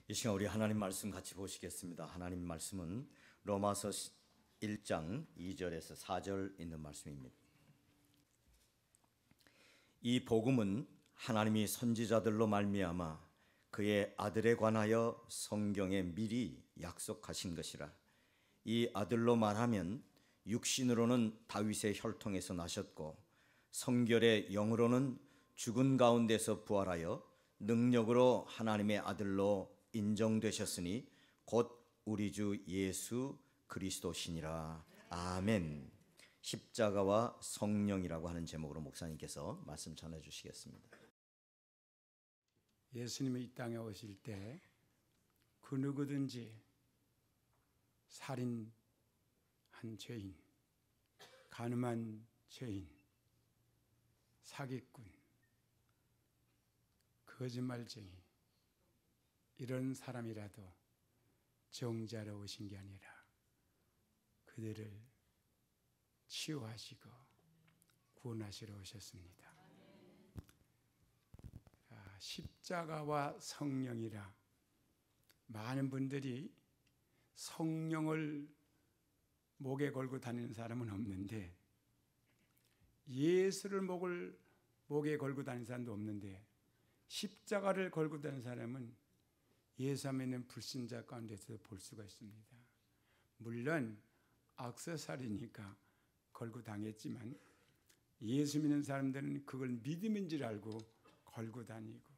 이 시간 우리 하나님 말씀 같이 보시겠습니다. 하나님 말씀은 로마서 1장 2절에서 4절 있는 말씀입니다. 이 복음은 하나님이 선지자들로 말미암아 그의 아들에 관하여 성경에 미리 약속하신 것이라. 이 아들로 말하면 육신으로는 다윗의 혈통에서 나셨고 성결의 영으로는 죽은 가운데서 부활하여 능력으로 하나님의 아들로 인정되셨으니 곧 우리 주 예수 그리스도시니라. 아멘. 십자가와 성령이라고 하는 제목으로 목사님께서 말씀 전해 주시겠습니다. 예수님이 이 땅에 오실 때 그 누구든지 살인한 죄인, 간음한 죄인, 사기꾼, 거짓말쟁이 이런 사람이라도 정죄하러 오신 게 아니라 그들을 치유하시고 구원하시러 오셨습니다. 십자가와 성령이라. 많은 분들이 성령을 목에 걸고 다니는 사람은 없는데, 예수를 목에 걸고 다니는 사람도 없는데, 십자가를 걸고 다니는 사람은 예수 안에 있는 불신자 가운데서 볼 수가 있습니다. 물론 악세사리니까 걸고 당했지만 예수 믿는 사람들은 그걸 믿음인 줄 알고 걸고 다니고,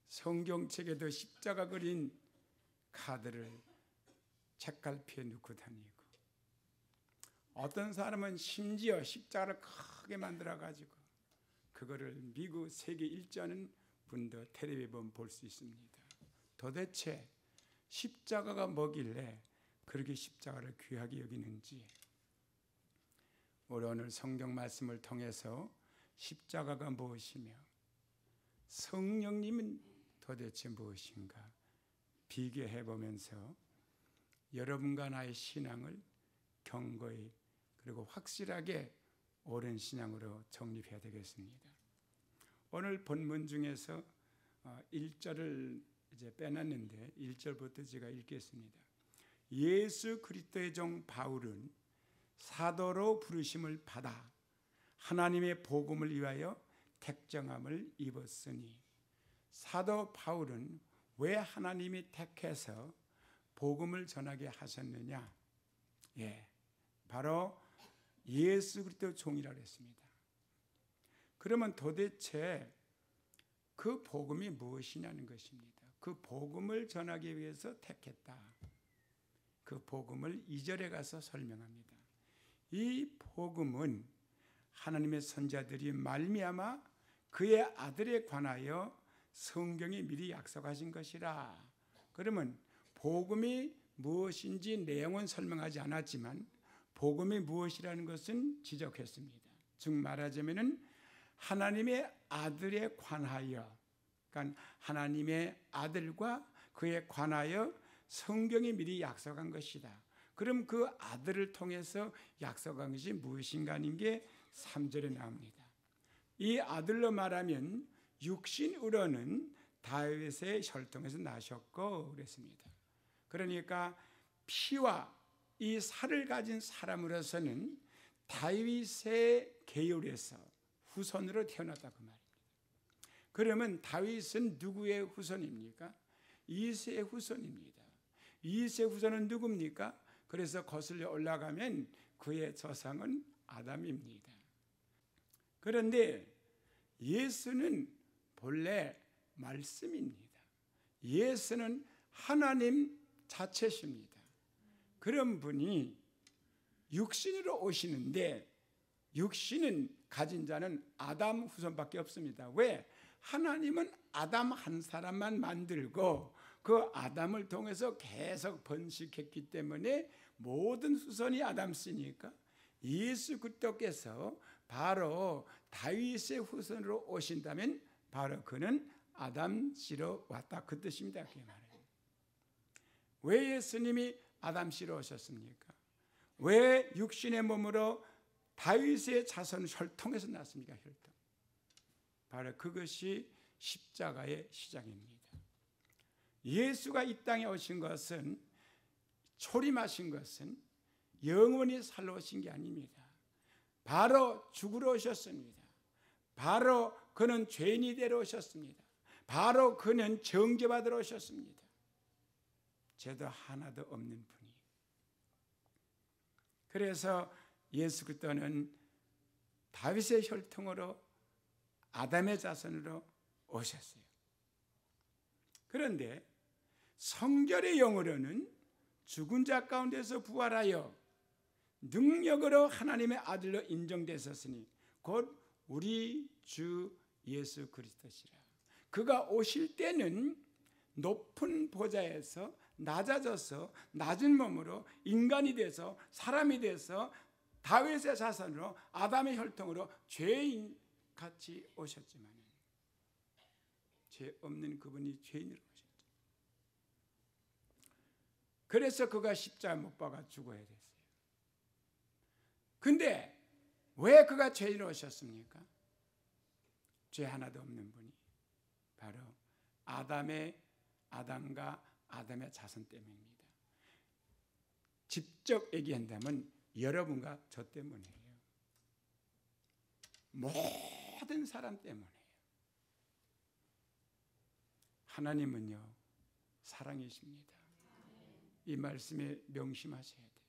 성경책에도 십자가 그린 카드를 책갈피에 넣고 다니고, 어떤 사람은 심지어 십자가를 크게 만들어 가지고 그거를 미국 세계 일주하는 분도 텔레비에 보면 볼 수 있습니다. 도대체 십자가가 뭐길래 그렇게 십자가를 귀하게 여기는지, 우리 오늘 성경 말씀을 통해서 십자가가 무엇이며 성령님은 도대체 무엇인가 비교해 보면서 여러분과 나의 신앙을 견고히 그리고 확실하게 옳은 신앙으로 정립해야 되겠습니다. 오늘 본문 중에서 1절을 이제 빼놨는데 1절부터 제가 읽겠습니다. 예수 그리스도의 종 바울은 사도로 부르심을 받아 하나님의 복음을 위하여 택정함을 입었으니. 사도 바울은 왜 하나님이 택해서 복음을 전하게 하셨느냐? 바로 예수 그리스도 종이라고 했습니다. 그러면 도대체 그 복음이 무엇이냐는 것입니다. 그 복음을 전하기 위해서 택했다. 그 복음을 2절에 가서 설명합니다. 이 복음은 하나님의 선지자들이 말미암아 그의 아들에 관하여 성경이 미리 약속하신 것이라. 그러면 복음이 무엇인지 내용은 설명하지 않았지만 복음이 무엇이라는 것은 지적했습니다. 즉 말하자면은 하나님의 아들에 관하여, 그러니까 하나님의 아들과 그에 관하여 성경이 미리 약속한 것이다. 그럼 그 아들을 통해서 약속한 것이 무엇인가 하는 게 3절에 나옵니다. 이 아들로 말하면 육신으로는 다윗의 혈통에서 나셨고 그랬습니다. 그러니까 피와 이 살을 가진 사람으로서는 다윗의 계율에서 후손으로 태어났다 그 말입니다. 그러면 다윗은 누구의 후손입니까? 이새의 후손입니다. 이새의 후손은 누굽니까? 그래서 거슬려 올라가면 그의 조상은 아담입니다. 그런데 예수는 본래 말씀입니다. 예수는 하나님 자체십니다. 그런 분이 육신으로 오시는데, 육신은 가진 자는 아담 후손밖에 없습니다. 왜? 하나님은 아담 한 사람만 만들고 그 아담을 통해서 계속 번식했기 때문에 모든 후손이 아담씨니까 예수 그리스도께서 바로 다윗의 후손으로 오신다면 바로 그는 아담씨로 왔다 그 뜻입니다. 그게 말이에요. 왜 예수님이 아담씨로 오셨습니까? 왜 육신의 몸으로 다윗의 자손 혈통에서 났습니까? 혈통. 바로 그것이 십자가의 시작입니다. 예수가 이 땅에 오신 것은, 초림하신 것은 영원히 살러 오신 게 아닙니다. 바로 죽으러 오셨습니다. 바로 그는 죄인이 되러 오셨습니다. 바로 그는 정죄받으러 오셨습니다. 죄도 하나도 없는 분이. 그래서 예수 그리스도는 다윗의 혈통으로, 아담의 자손으로 오셨어요. 그런데 성결의 영으로는 죽은 자 가운데서 부활하여 능력으로 하나님의 아들로 인정되셨으니 곧 우리 주 예수 그리스도시라. 그가 오실 때는 높은 보좌에서 낮아져서 낮은 몸으로 인간이 돼서, 사람이 돼서 다윗의 자손으로, 아담의 혈통으로 죄인 같이 오셨지만 죄 없는 그분이 죄인으로 오셨죠. 그래서 그가 십자가에 못 박아 죽어야 됐어요. 근데 왜 그가 죄인으로 오셨습니까? 죄 하나도 없는 분이 바로 아담과 아담의 자손 때문입니다. 직접 얘기한다면 여러분과 저 때문이에요. 모든 사람 때문이에요. 하나님은요, 사랑이십니다. 이 말씀에 명심하셔야 돼요.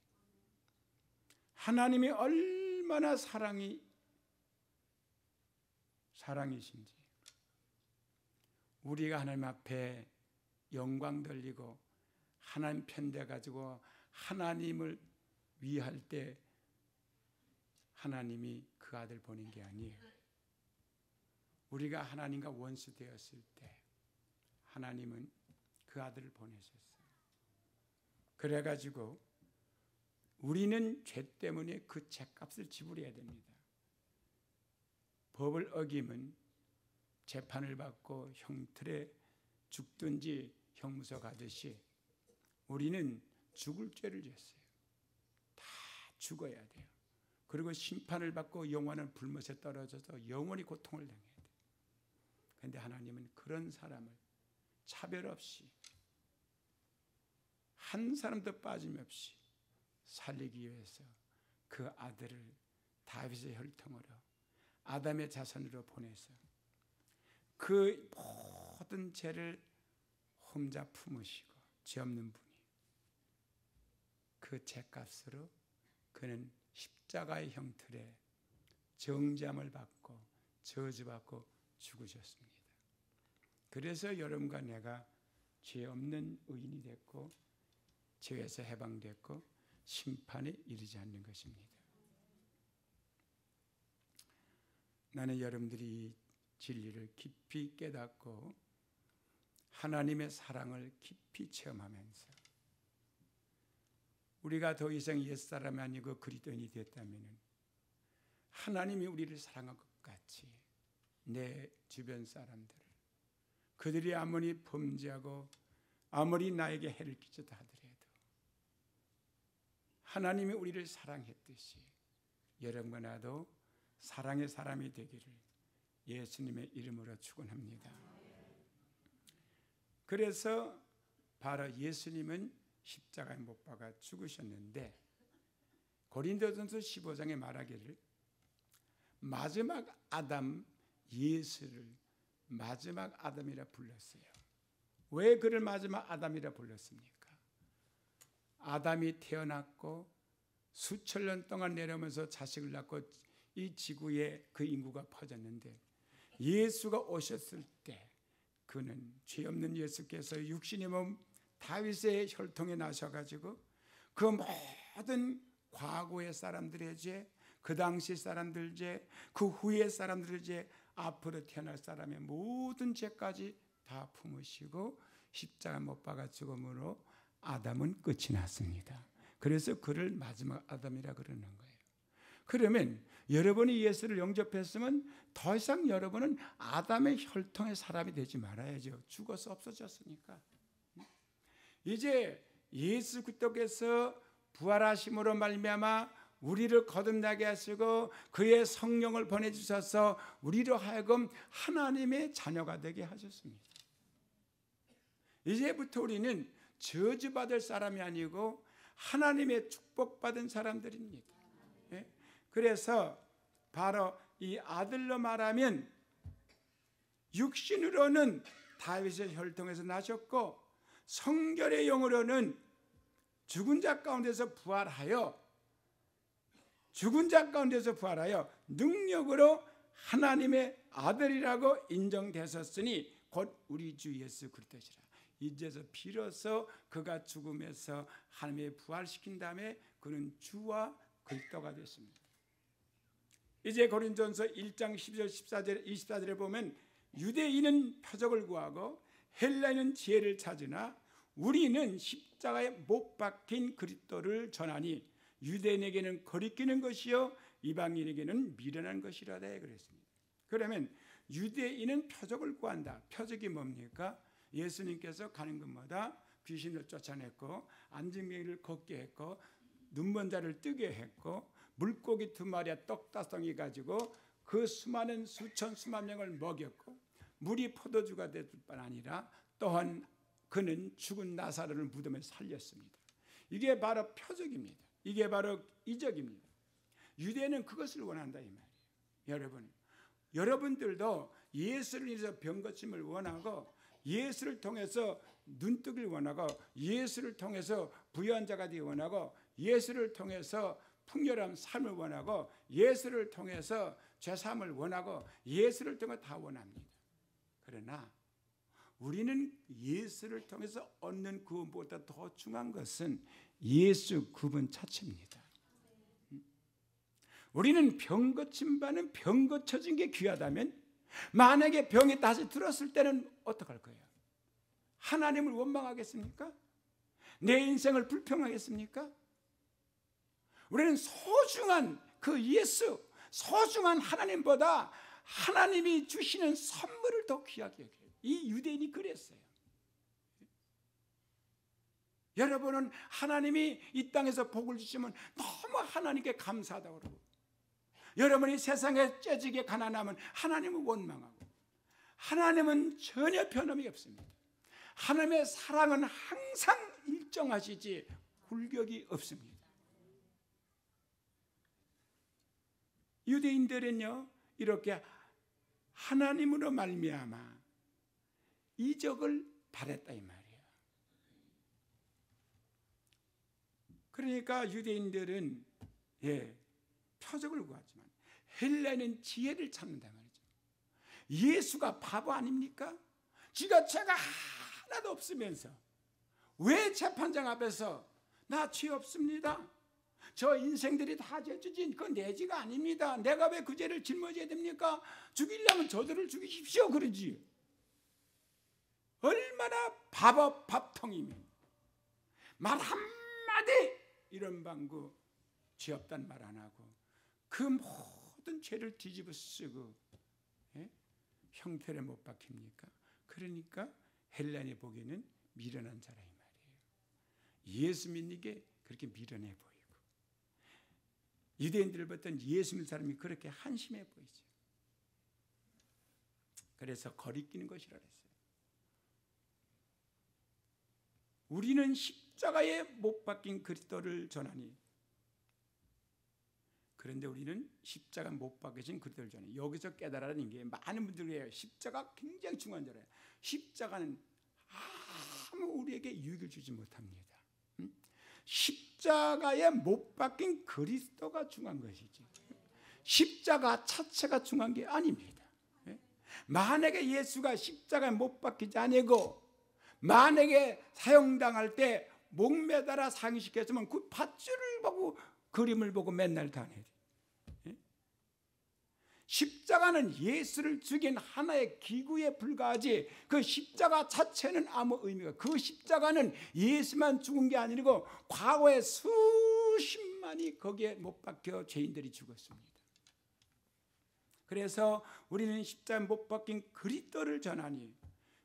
하나님이 얼마나 사랑이신지, 우리가 하나님 앞에 영광 돌리고 하나님 편대 가지고 하나님을 위할 때 하나님이 그 아들 보낸 게 아니에요. 우리가 하나님과 원수 되었을 때 하나님은 그 아들을 보내셨어요. 그래가지고 우리는 죄 때문에 그 죄값을 지불해야 됩니다. 법을 어기면 재판을 받고 형틀에 죽든지 형무소 가듯이 우리는 죽을 죄를 졌어요. 다 죽어야 돼요. 그리고 심판을 받고 영원한 불못에 떨어져서 영원히 고통을 당해야 돼요. 그런데 하나님은 그런 사람을 차별 없이 한 사람도 빠짐없이 살리기 위해서 그 아들을 다윗의 혈통으로, 아담의 자손으로 보내서 그 모든 죄를 혼자 품으시고, 죄 없는 분이 그 죄값으로 그는 십자가의 형틀에 정죄함을 받고 저주받고 죽으셨습니다. 그래서 여러분과 내가 죄 없는 의인이 됐고 죄에서 해방됐고 심판에 이르지 않는 것입니다. 나는 여러분들이 이 진리를 깊이 깨닫고 하나님의 사랑을 깊이 체험하면서 우리가 더 이상 옛사람이 아니고 그리스도인이 됐다면 하나님이 우리를 사랑한 것 같이 내 주변 사람들을, 그들이 아무리 범죄하고 아무리 나에게 해를 끼쳤다 하더라도 하나님이 우리를 사랑했듯이 여러분과 나도 사랑의 사람이 되기를 예수님의 이름으로 축원합니다. 그래서 바로 예수님은 십자가에 못 박아 죽으셨는데 고린도전서 15장에 말하기를 마지막 아담 예수를 마지막 아담이라 불렀어요. 왜 그를 마지막 아담이라 불렀습니까? 아담이 태어났고 수천 년 동안 내려오면서 자식을 낳고 이 지구에 그 인구가 퍼졌는데 예수가 오셨을 때 그는 죄 없는 예수께서 육신의 몸 다윗의 혈통에 나셔가지고 그 모든 과거의 사람들의 죄, 그 당시 사람들 죄, 그 후의 사람들의 죄, 앞으로 태어날 사람의 모든 죄까지 다 품으시고 십자가 못 박아 죽음으로 아담은 끝이 났습니다. 그래서 그를 마지막 아담이라 그러는 거예요. 그러면 여러분이 예수를 영접했으면 더 이상 여러분은 아담의 혈통의 사람이 되지 말아야죠. 죽어서 없어졌으니까. 이제 예수 그리스도께서 부활하심으로 말미암아 우리를 거듭나게 하시고 그의 성령을 보내주셔서 우리로 하여금 하나님의 자녀가 되게 하셨습니다. 이제부터 우리는 저주받을 사람이 아니고 하나님의 축복받은 사람들입니다. 예? 그래서 바로 이 아들로 말하면 육신으로는 다윗의 혈통에서 나셨고 성결의 영으로는 죽은 자 가운데서 부활하여 능력으로 하나님의 아들이라고 인정되셨으니 곧 우리 주 예수 그리스도시라. 이제서 비로소 그가 죽음에서 하나님의 부활시킨 다음에 그는 주와 그리스도가 됐습니다. 이제 고린도전서 1장 12절 14절 24절에 보면 유대인은 표적을 구하고 헬라인은 지혜를 찾으나 우리는 십자가에 못 박힌 그리스도를 전하니 유대인에게는 거리끼는 것이요 이방인에게는 미련한 것이라다 그랬습니다. 그러면 유대인은 표적을 구한다. 표적이 뭡니까? 예수님께서 가는 곳마다 귀신을 쫓아냈고 안진뱅이를 걷게 했고 눈먼 자를 뜨게 했고 물고기 2마리와 떡 5덩이 가지고 그 수많은 수만 명을 먹였고 물이 포도주가 될 뿐 아니라 또한 그는 죽은 나사로를 무덤에 살렸습니다. 이게 바로 표적입니다. 이게 바로 이적입니다. 유대인은 그것을 원한다 이 말이에요. 여러분들도 예수를 위해서 병 고침을 원하고 예수를 통해서 눈뜨기를 원하고 예수를 통해서 부유한 자가 되기 원하고 예수를 통해서 풍요로운 삶을 원하고 예수를 통해서 죄사함을 원하고 예수를 통해 다 원합니다. 그러나 우리는 예수를 통해서 얻는 구원보다 더 중요한 것은 예수 그분 자체입니다. 우리는 병 고침 받는 병 고쳐진 게 귀하다면 만약에 병이 다시 들었을 때는 어떡할 거예요? 하나님을 원망하겠습니까? 내 인생을 불평하겠습니까? 우리는 소중한 그 예수, 소중한 하나님보다 하나님이 주시는 선물을 더 귀하게 여겨요. 이 유대인이 그랬어요. 여러분은 하나님이 이 땅에서 복을 주시면 너무 하나님께 감사하다고 그러고 여러분이 세상에 째지게 가난하면 하나님을 원망하고 하나님은 전혀 변함이 없습니다. 하나님의 사랑은 항상 일정하시지 굴격이 없습니다. 유대인들은요 이렇게 하나님으로 말미암아 이적을 바랬다 이 말이에요. 그러니까 유대인들은 표적을 구하지만 헬라인은 지혜를 찾는다 말이죠. 예수가 바보 아닙니까? 지가 죄가 하나도 없으면서 왜 재판장 앞에서 나 죄 없습니다. 저 인생들이 다 죄지진 그건 내 죄가 아닙니다. 내가 왜 그 죄를 짊어져야 됩니까? 죽이려면 저들을 죽이십시오 그러지. 얼마나 바보 밥통이면 말 한마디 이런 방구 죄 없단 말 안 하고 그 모든 죄를 뒤집어 쓰고 형편에 못 박힙니까? 그러니까 헬라인이 보기에는 미련한 자라 이 말이에요. 예수 믿는 게 그렇게 미련해 보이고 유대인들을 봤던 예수 믿는 사람이 그렇게 한심해 보이죠. 그래서 거리끼는 것이라 그랬어요. 우리는 십자가에 못 박힌 그리스도를 전하니 그런데 우리는 십자가 못 박히신 그리스도를 전하니 여기서 깨달아는 게 많은 분들이 해요. 십자가 굉장히 중요한 줄 알아요. 십자가는 아무 우리에게 유익을 주지 못합니다. 십자가에 못 박힌 그리스도가 중요한 것이지 십자가 자체가 중요한 게 아닙니다. 만약에 예수가 십자가에 못 박히지 아니고 만약에 사형당할 때 목매달아 상시켰으면 그 밧줄을 보고 그림을 보고 맨날 다녀야 돼. 십자가는 예수를 죽인 하나의 기구에 불과하지 그 십자가 자체는 아무 의미가 그 십자가는 예수만 죽은 게 아니고 과거에 수십만이 거기에 못 박혀 죄인들이 죽었습니다. 그래서 우리는 십자가에 못 박힌 그리스도를 전하니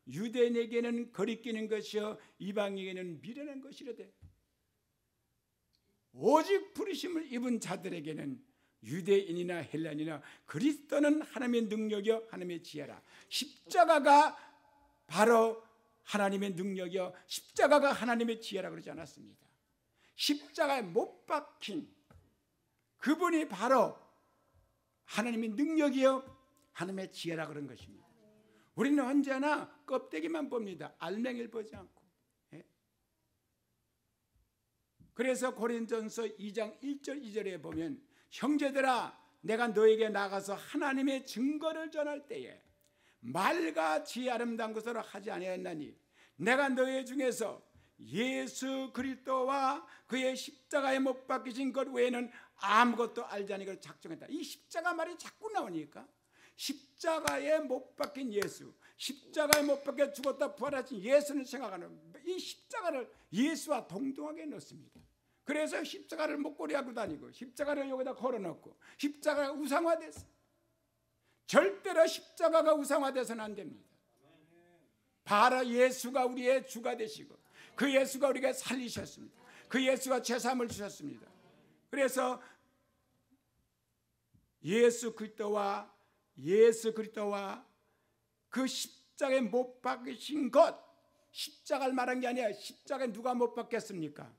유대인에게는 거리끼는 것이요 이방인에게는 미련한 것이라되 오직 부르심을 입은 자들에게는 유대인이나 헬라인이나 그리스도는 하나님의 능력이요 하나님의 지혜라. 십자가가 바로 하나님의 능력이요 십자가가 하나님의 지혜라 그러지 않았습니다. 십자가에 못 박힌 그분이 바로 하나님의 능력이요 하나님의 지혜라 그런 것입니다. 우리는 언제나 껍데기만 봅니다. 알맹이를 보지 않고. 그래서 고린도전서 2장 1절 2절에 보면 형제들아 내가 너에게 나가서 하나님의 증거를 전할 때에 말과 지혜 아름다운 것으로 하지 아니하였나니 내가 너희 중에서 예수 그리스도와 그의 십자가에 못 박히신 것 외에는 아무것도 알지 아니하고 작정했다. 이 십자가 말이 자꾸 나오니까 십자가에 못 박힌 예수, 십자가에 못 박혀 죽었다 부활하신 예수를 생각하는 이 십자가를 예수와 동등하게 넣습니다. 그래서 십자가를 목걸이 하고 다니고 십자가를 여기다 걸어놓고 십자가가 우상화됐어. 절대로 십자가가 우상화돼서는 안 됩니다. 바로 예수가 우리의 주가 되시고 그 예수가 우리가 살리셨습니다. 그 예수가 제사함을 주셨습니다. 그래서 예수 그리스도와 그 십자가에 못 박히신 것, 십자가를 말한 게 아니야. 십자가에 누가 못 박혔습니까?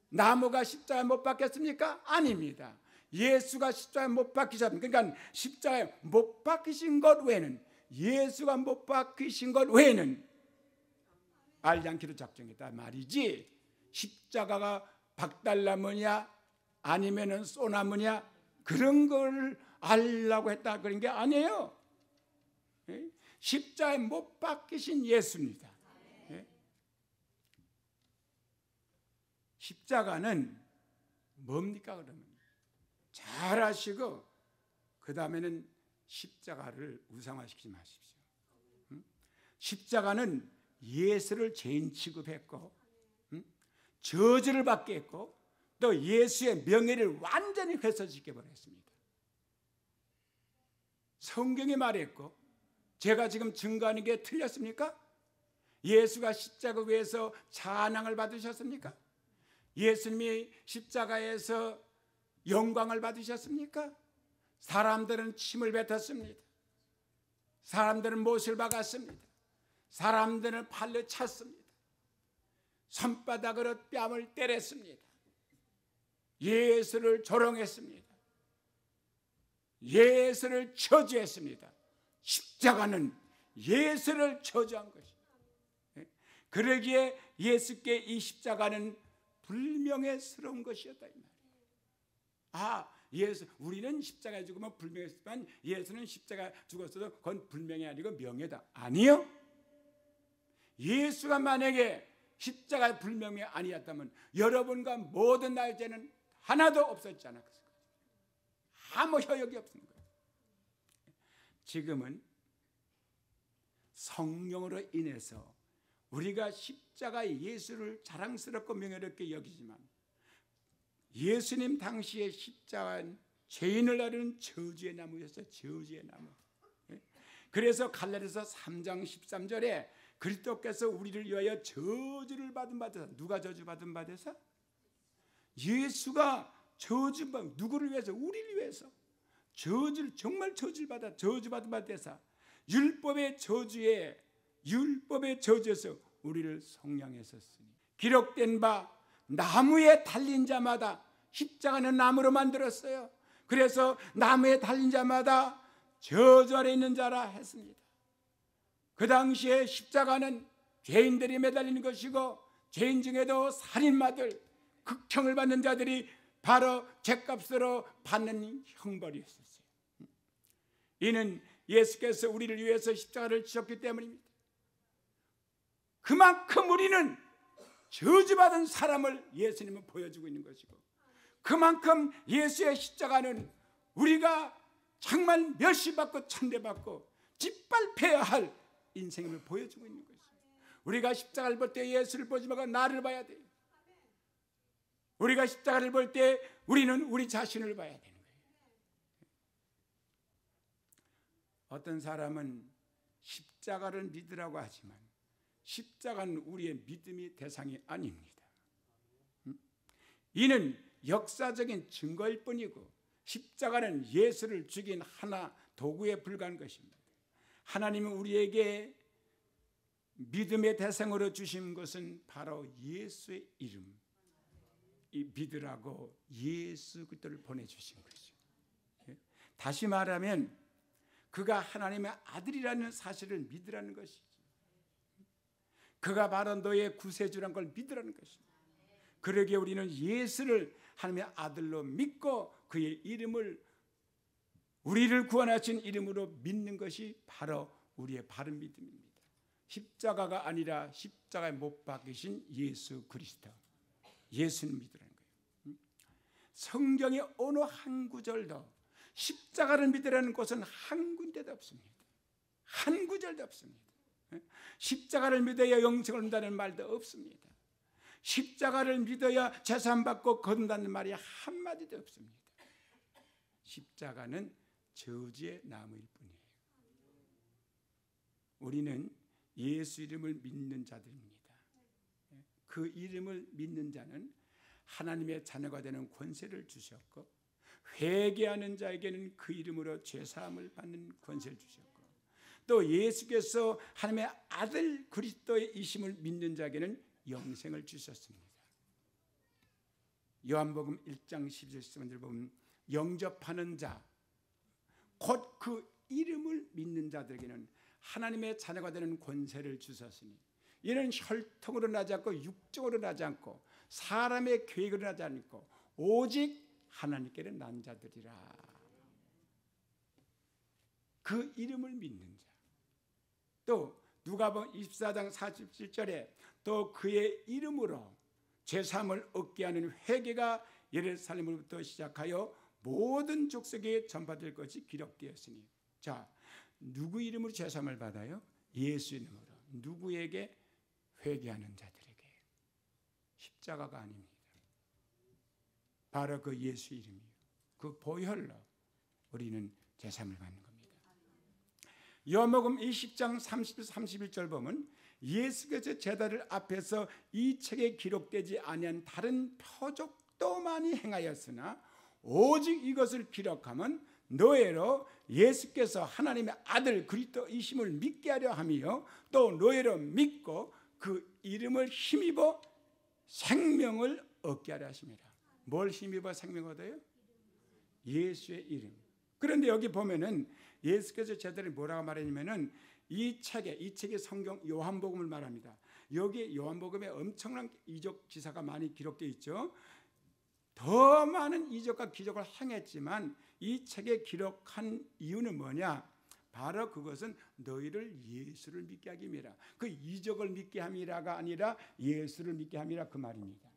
나무가 십자가에 못 박혔습니까? 아닙니다. 예수가 십자가에 못 박히셨습니다. 그러니까 십자가에 못 박히신 것 외에는, 예수가 못 박히신 것 외에는 알지 않기로 작정했다 말이지, 십자가가 박달나무냐 아니면은 소나무냐 그런 걸 알려고 했다 그런 게 아니에요. 십자가에 못 박히신 예수입니다. 십자가는 뭡니까 그러면? 잘 아시고 그 다음에는 십자가를 우상화시키지 마십시오. 십자가는 예수를 죄인 취급했고 저주를 받게 했고 또 예수의 명예를 완전히 훼손시켜버렸습니다. 성경이 말했고 제가 지금 증거하는 게 틀렸습니까? 예수가 십자가 위에서 찬양을 받으셨습니까? 예수님이 십자가에서 영광을 받으셨습니까? 사람들은 침을 뱉었습니다. 사람들은 못을 박았습니다. 사람들은 팔로 찼습니다. 손바닥으로 뺨을 때렸습니다. 예수를 조롱했습니다. 예수를 저주했습니다. 십자가는 예수를 저주한 것입니다. 그러기에 예수께 이 십자가는 불명예스러운 것이었다 이 말이에요. 예수, 우리는 십자가에 죽으면 불명했지만 예수는 십자가에 죽었어도 그건 불명예 아니고 명예다. 아니요. 예수가 만약에 십자가의 불명예 아니었다면 여러분과 모든 나의 죄는 하나도 없었지 않았을 거예요. 아무 효력이 없는 거예요. 지금은 성령으로 인해서 우리가 십자가의 예수를 자랑스럽고 명예롭게 여기지만 예수님 당시의 십자가는 죄인을 나르는 저주의 나무였어요. 저주의 나무. 그래서 갈라디아서 3장 13절에 그리스도께서 우리를 위하여 저주를 받은 바 되사, 누가 저주받은 바 되사? 예수가 저주받은, 누구를 위해서? 우리를 위해서 저주를, 정말 저주를 받아 저주받은 바 되사 율법의 저주에서 우리를 속량했었으니 기록된 바 나무에 달린 자마다, 십자가는 나무로 만들었어요. 그래서 나무에 달린 자마다 저주 아래 있는 자라 했습니다. 그 당시에 십자가는 죄인들이 매달리는 것이고 죄인 중에도 살인마들, 극형을 받는 자들이 바로 죄값으로 받는 형벌이었어요. 이는 예수께서 우리를 위해서 십자가를 지셨기 때문입니다. 그만큼 우리는 저주받은 사람을 예수님은 보여주고 있는 것이고, 그만큼 예수의 십자가는 우리가 정말 멸시받고 천대받고 짓밟혀야 할 인생을 보여주고 있는 것이죠. 우리가 십자가를 볼 때 예수를 보지 말고 나를 봐야 돼요. 우리가 십자가를 볼 때 우리는 우리 자신을 봐야 되는 거예요. 어떤 사람은 십자가를 믿으라고 하지만 십자가는 우리의 믿음의 대상이 아닙니다. 이는 역사적인 증거일 뿐이고 십자가는 예수를 죽인 하나 도구에 불과한 것입니다. 하나님은 우리에게 믿음의 대상으로 주신 것은 바로 예수의 이름, 이 믿으라고 예수 그리스도를 보내주신 것이죠. 다시 말하면 그가 하나님의 아들이라는 사실을 믿으라는 것이죠. 그가 바로 너의 구세주라는 걸 믿으라는 것입니다. 그러기에 우리는 예수를 하나님의 아들로 믿고 그의 이름을, 우리를 구원하신 이름으로 믿는 것이 바로 우리의 바른 믿음입니다. 십자가가 아니라 십자가에 못 박히신 예수 그리스도, 예수를 믿으라는 거예요. 성경의 어느 한 구절도 십자가를 믿으라는 곳은 한 군데도 없습니다. 한 구절도 없습니다. 십자가를 믿어야 영생을 얻는다는 말도 없습니다. 십자가를 믿어야 재산받고 거둔다는 말이 한마디도 없습니다. 십자가는 저주의 나무일 뿐이에요. 우리는 예수 이름을 믿는 자들입니다. 그 이름을 믿는 자는 하나님의 자녀가 되는 권세를 주셨고, 회개하는 자에게는 그 이름으로 죄사함을 받는 권세를 주셨고, 또 예수께서 하나님의 아들 그리스도의 이심을 믿는 자에게는 영생을 주셨습니다. 요한복음 1장 11절을 보면 영접하는 자, 곧 그 이름을 믿는 자들에게는 하나님의 자녀가 되는 권세를 주셨으니 이는 혈통으로 나지 않고 육적으로 나지 않고 사람의 계획으로 나지 않고 오직 하나님께는 난 자들이라. 그 이름을 믿는 자. 또 누가복음 24장 47절에 또 그의 이름으로 죄사함을 얻게 하는 회개가 예루살렘으로부터 시작하여 모든 족속에 전파될 것이 기록되었으니, 자, 누구 이름으로 죄사함을 받아요? 예수 이름으로. 누구에게? 회개하는 자들에게. 십자가가 아닙니다. 바로 그 예수 이름이요, 그 보혈로 우리는 죄사함을 받는 겁니다. 요한복음 20장 31절 보면 예수께서 제자들 앞에서 이 책에 기록되지 아니한 다른 표적도 많이 행하였으나 오직 이것을 기록하면 너희로 예수께서 하나님의 아들 그리스도이심을 믿게 하려 함이요 또 너희로 믿고 그 이름을 힘입어 생명을 얻게 하려 하십니다. 뭘 힘입어 생명을 얻어요? 예수의 이름. 그런데 여기 보면은 예수께서 제자들이 뭐라고 말했냐면은 이 책에 성경 요한복음을 말합니다. 여기 요한복음에 엄청난 이적 기사가 많이 기록되어 있죠. 더 많은 이적과 기적을 행했지만 이 책에 기록한 이유는 뭐냐? 바로 그것은 너희를 예수를 믿게 하기 위함이라. 그 이적을 믿게 함이라가 아니라 예수를 믿게 함이라 그 말입니다.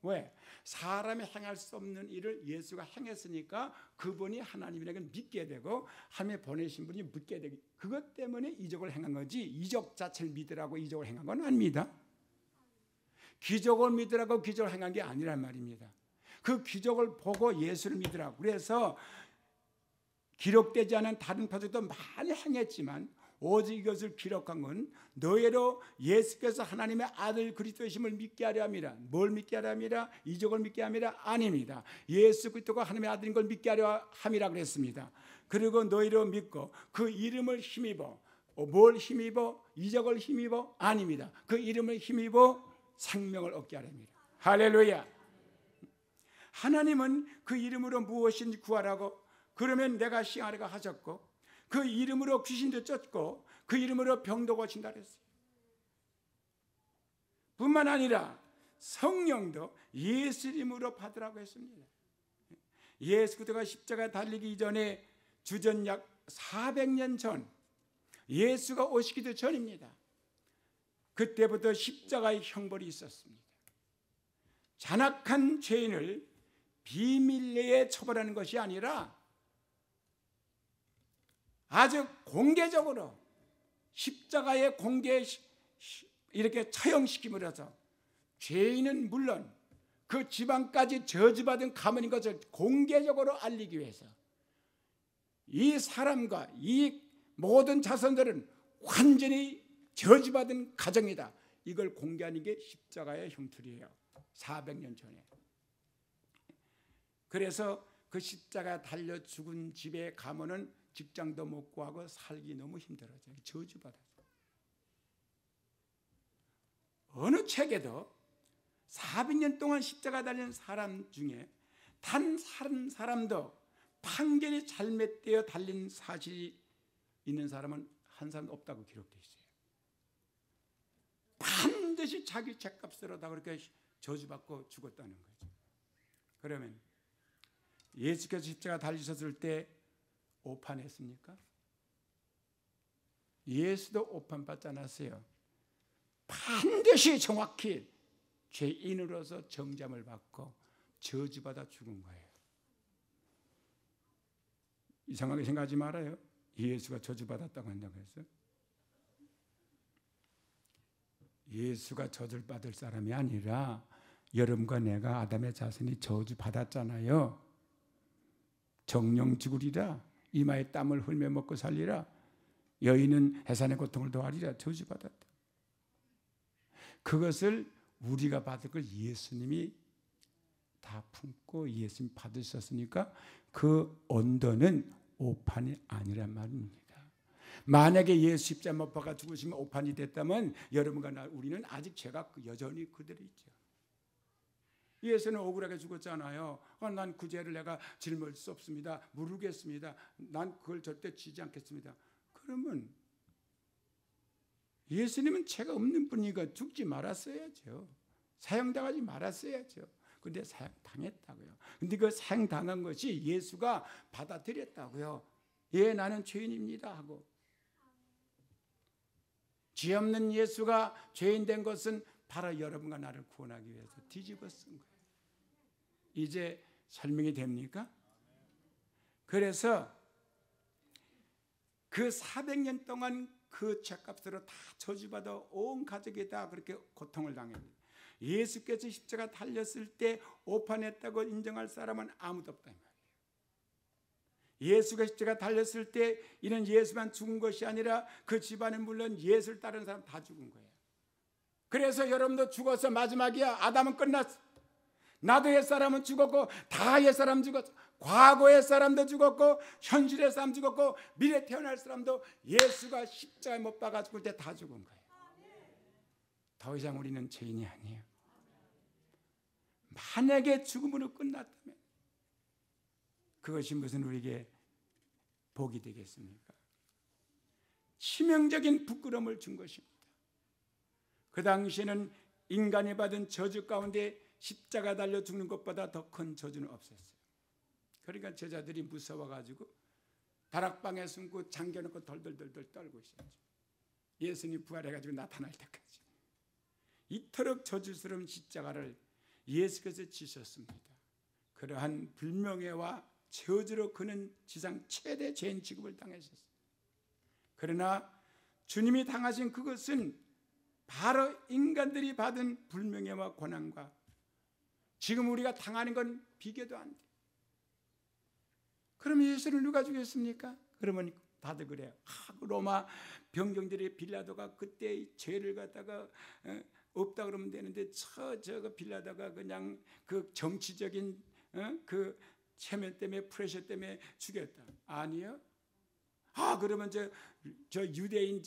왜? 사람이 행할 수 없는 일을 예수가 행했으니까 그분이 하나님이라고 믿게 되고 하나님의 보내신 분이 믿게 되고, 그것 때문에 이적을 행한 거지 이적 자체를 믿으라고 이적을 행한 건 아닙니다. 기적을 믿으라고 기적을 행한 게 아니란 말입니다. 그 기적을 보고 예수를 믿으라고. 그래서 기록되지 않은 다른 표적도 많이 행했지만 오직 이것을 기록한 건 너희로 예수께서 하나님의 아들 그리스도이심을 믿게 하려 함이라. 뭘 믿게 하려 함이라? 이적을 믿게 함이라? 아닙니다. 예수 그리스도가 하나님의 아들인 걸 믿게 하려 함이라 그랬습니다. 그리고 너희로 믿고 그 이름을 힘입어. 뭘 힘입어? 이적을 힘입어? 아닙니다. 그 이름을 힘입어 생명을 얻게 하려 합니다. 할렐루야. 하나님은 그 이름으로 무엇인지 구하라고, 그러면 내가 시행하라고 하셨고, 그 이름으로 귀신도 쫓고 그 이름으로 병도 고친다 그랬어요. 뿐만 아니라 성령도 예수 이름으로 받으라고 했습니다. 예수 그리스도가 십자가에 달리기 이전에 주전 약 400년 전, 예수가 오시기도 전입니다. 그때부터 십자가의 형벌이 있었습니다. 잔악한 죄인을 비밀 내에 처벌하는 것이 아니라 아주 공개적으로 십자가에 이렇게 처형시킴을 해서 죄인은 물론 그 지방까지 저주받은 가문인 것을 공개적으로 알리기 위해서 이 사람과 이 모든 자손들은 완전히 저주받은 가정이다, 이걸 공개하는 게 십자가의 형틀이에요. 400년 전에. 그래서 그 십자가에 달려 죽은 집에 가면은 직장도 못 구하고 살기 너무 힘들어져요. 저주받아서. 어느 책에도 400년 동안 십자가 달린 사람 중에 단 한 사람도 판결이 잘못되어 달린 사실이 있는 사람은 한 사람도 없다고 기록되어 있어요. 반드시 자기 죄값으로 다 그렇게 저주받고 죽었다는 거죠. 그러면 예수께서 십자가 달리셨을 때 오판했습니까? 예수도 오판받지 않았어요. 반드시 정확히 죄인으로서 정죄함을 받고 저주받아 죽은 거예요. 이상하게 생각하지 말아요. 예수가 저주받았다고 한다고 했어요. 예수가 저주를 받을 사람이 아니라 여러분과 내가 아담의 자손이 저주받았잖아요. 정령 죽으리라, 이마에 땀을 흘며 먹고 살리라, 여인은 해산의 고통을 더하리라. 저주받았다. 그것을 우리가 받을 걸 예수님이 다 품고 예수님 받으셨으니까 그 언도는 오판이 아니란 말입니다. 만약에 예수 십자가 못 박아 죽으시면 오판이 됐다면 여러분과 우리는 아직 죄가 여전히 그대로 있죠. 예수는 억울하게 죽었잖아요. 난 그 죄를 내가 짊을 수 없습니다. 모르겠습니다. 난 그걸 절대 지지 않겠습니다. 그러면 예수님은 죄가 없는 분이니까 죽지 말았어야죠. 사형당하지 말았어야죠. 근데 사형당했다고요. 근데 그 사형당한 것이 예수가 받아들였다고요. 예, 나는 죄인입니다 하고. 죄 없는 예수가 죄인 된 것은 바로 여러분과 나를 구원하기 위해서 뒤집어 쓴 거예요. 이제 설명이 됩니까? 그래서 그 400년 동안 그 죄값으로 다 저주받아 온 가족이 다 그렇게 고통을 당했는데 예수께서 십자가 달렸을 때 오판했다고 인정할 사람은 아무도 없다 이 말이에요. 예수가 십자가 달렸을 때 이는 예수만 죽은 것이 아니라 그 집안은 물론 예수를 따르는 사람 다 죽은 거예요. 그래서 여러분도 죽어서 마지막이야. 아담은 끝났어. 나도 옛사람은 죽었고 다 옛사람 죽었어. 과거의 사람도 죽었고 현실의 사람 죽었고 미래 태어날 사람도 예수가 십자가에 못 박아 죽을 때 다 죽은 거예요. 더 이상 우리는 죄인이 아니에요. 만약에 죽음으로 끝났다면 그것이 무슨 우리에게 복이 되겠습니까? 치명적인 부끄러움을 준 것입니다. 그 당시에는 인간이 받은 저주 가운데 십자가 달려 죽는 것보다 더 큰 저주는 없었어요. 그러니까 제자들이 무서워가지고 다락방에 숨고 잠겨놓고 덜덜덜덜 떨고 있었죠. 예수님이 부활해가지고 나타날 때까지. 이토록 저주스러운 십자가를 예수께서 지셨습니다. 그러한 불명예와 저주로 그는 지상 최대 죄인 취급을 당하셨어요. 그러나 주님이 당하신 그것은 바로 인간들이 받은 불명예와 고난과 지금 우리가 당하는 건 비교도 안 돼. 그럼 예수를 누가 죽였습니까? 그러면 다들 그래요. 로마 병정들이 빌라도가 그때 죄를 갖다가 없다 그러면 되는데 저거 빌라도가 그냥 그 정치적인 그 체면 때문에 프레셔 때문에 죽였다. 아니요. 그러면 저 유대인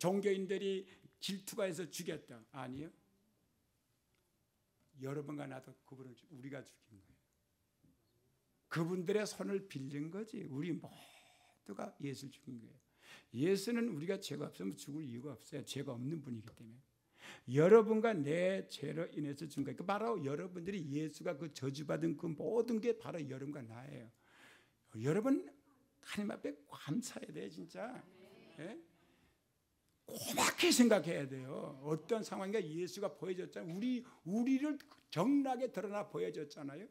종교인들이 질투가 해서 죽였다. 아니요. 여러분과 나도 그분을 우리가 죽인 거예요. 그분들의 손을 빌린 거지. 우리 모두가 예수를 죽인 거예요. 예수는 우리가 죄가 없으면 죽을 이유가 없어요. 죄가 없는 분이기 때문에. 여러분과 내 죄로 인해서 준 거예요. 바로 여러분들이 예수가 그 저주받은 그 모든 게 바로 여러분과 나예요. 여러분 하나님 앞에 감사해야 돼요. 진짜. 예? 고맙게 생각해야 돼요. 어떤 상황인가 예수가 보여줬잖아요. 우리를 정락에 드러나 보여줬잖아요.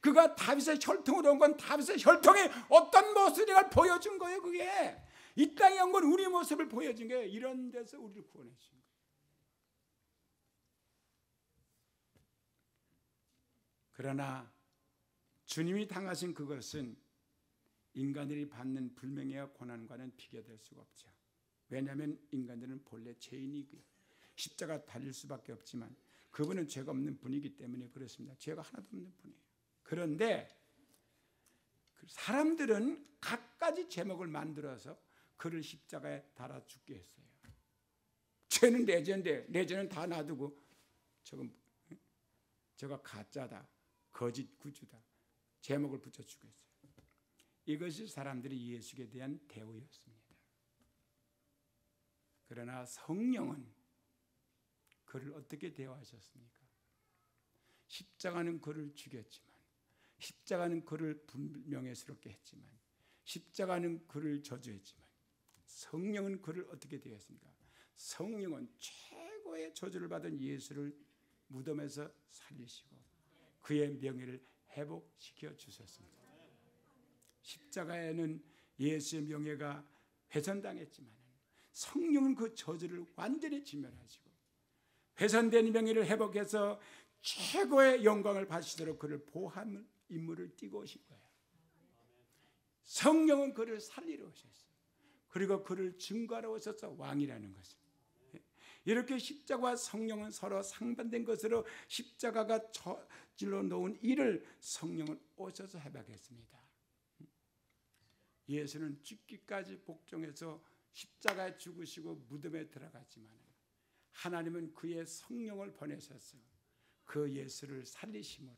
그가 다윗의 혈통으로 온 건 다윗의 혈통이 어떤 모습을 보여준 거예요. 그게 이 땅에 온 건 우리 모습을 보여준 거예요. 이런 데서 우리를 구원해 주신 거예요. 그러나 주님이 당하신 그것은 인간들이 받는 불명예와 고난과는 비교될 수가 없죠. 왜냐하면 인간들은 본래 죄인이고요. 십자가 달릴 수밖에 없지만 그분은 죄가 없는 분이기 때문에 그렇습니다. 죄가 하나도 없는 분이에요. 그런데 사람들은 갖가지 제목을 만들어서 그를 십자가에 달아 죽게 했어요. 죄는 내 죄인데 내 죄는 다 놔두고 저가 가짜다, 거짓 구주다, 제목을 붙여 죽였어요. 이것이 사람들이 예수에 대한 대우였습니다. 그러나 성령은 그를 어떻게 대우하셨습니까? 십자가는 그를 죽였지만, 십자가는 그를 불명예스럽게 했지만, 십자가는 그를 저주했지만, 성령은 그를 어떻게 대했습니까? 성령은 최고의 저주를 받은 예수를 무덤에서 살리시고 그의 명예를 회복시켜 주셨습니다. 십자가에는 예수의 명예가 훼손당했지만 성령은 그 저주를 완전히 진멸하시고 훼손된 명예를 회복해서 최고의 영광을 받으시도록 그를 보호하는 임무를 띠고 오신 거예요. 성령은 그를 살리러 오셨어요. 그리고 그를 증거하러 오셔서 왕이라는 것을. 이렇게 십자가와 성령은 서로 상반된 것으로 십자가가 저질러 놓은 일을 성령은 오셔서 회복했습니다. 예수는 죽기까지 복종해서 십자가에 죽으시고 무덤에 들어갔지만 하나님은 그의 성령을 보내셨어요. 그 예수를 살리심으로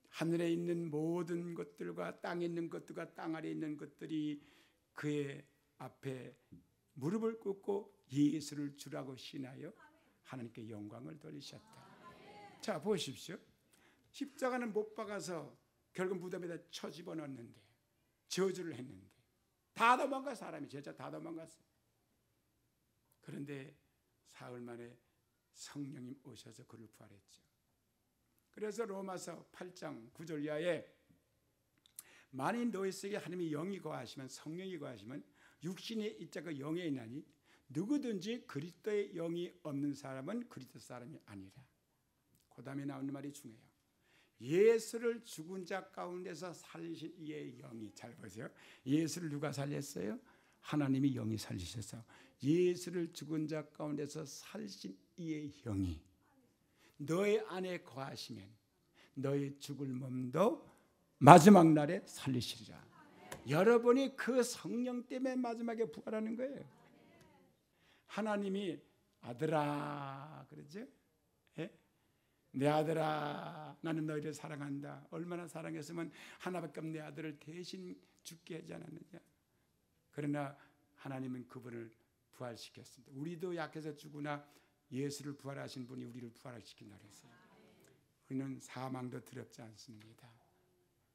하늘에 있는 모든 것들과 땅에 있는 것들과 땅 아래에 있는 것들이 그의 앞에 무릎을 꿇고 예수를 주라고 신하여 하나님께 영광을 돌리셨다. 자, 보십시오. 십자가는 못 박아서 결국 무덤에다 쳐 집어넣었는데 저주를 했는데 다 도망가, 사람이 진짜 다 도망갔어요. 그런데 사흘 만에 성령님 오셔서 그를 부활했죠. 그래서 로마서 8장 9절 이하에 만일 너희 속에 하나님이 영이 거하시면, 성령이 거하시면 육신의 있자가 영에 있나니 누구든지 그리스도의 영이 없는 사람은 그리스도 사람이 아니라. 그 다음에 나오는 말이 중요해요. 예수를 죽은 자 가운데서 살리신 이의 영이, 잘 보세요. 예수를 누가 살렸어요? 하나님이 영이 살리셔서 예수를 죽은 자 가운데서 살리신 이의 영이 너의 안에 거하시면 너의 죽을 몸도 마지막 날에 살리시리라. 여러분이 그 성령 때문에 마지막에 부활하는 거예요. 하나님이 아들아 그러죠? 예? 내 아들아 나는 너희를 사랑한다. 얼마나 사랑했으면 하나밖에 없는 내 아들을 대신 죽게 하지 않았느냐. 그러나 하나님은 그분을 부활시켰습니다. 우리도 약해서 죽으나 예수를 부활하신 분이 우리를 부활시킨다고 했어요. 우리는 사망도 두렵지 않습니다.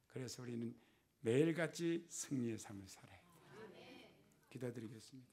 그래서 우리는 매일같이 승리의 삶을 살아야 돼요. 기도드리겠습니다.